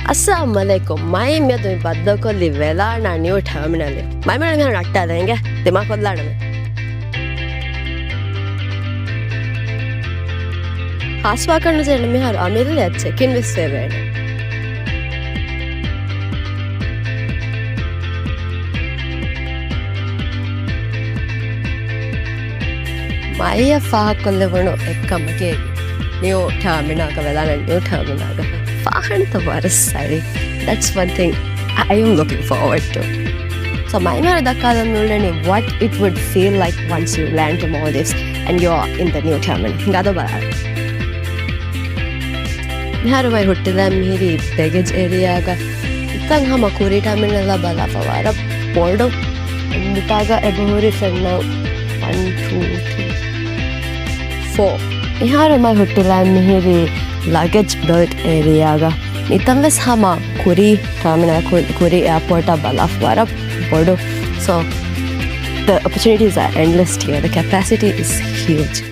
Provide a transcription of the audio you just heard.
अस्सलामुअलैकुम माई मैं तुम्हें बद्दो को लिवेला ना न्यू टर्मिनल माई मैं तुम्हें रखता देंगे दिमाग को लाने में खास बात करने से मैं हर अमीर ले अच्छे किन विश्व में माई या फाह को लेवनो एक कम के न्यू टर्मिनल का वेला ना न्यू टर्मिनल का Fahan the Varasari. That's one thing I am looking forward to. So my learning what it would feel like once you land to Maldives and you're in the new terminal. Gado bala. Miharo mai hotel miri baggage area ga tang hama kuri terminal la bala fawara bordo mutaga ebori fenna 1 2 3 4. Miharo mai hotel miri luggage belt area ga nitangas hama kuri terminal kuri airport balaf wara bordo so the opportunities are endless here the capacity is huge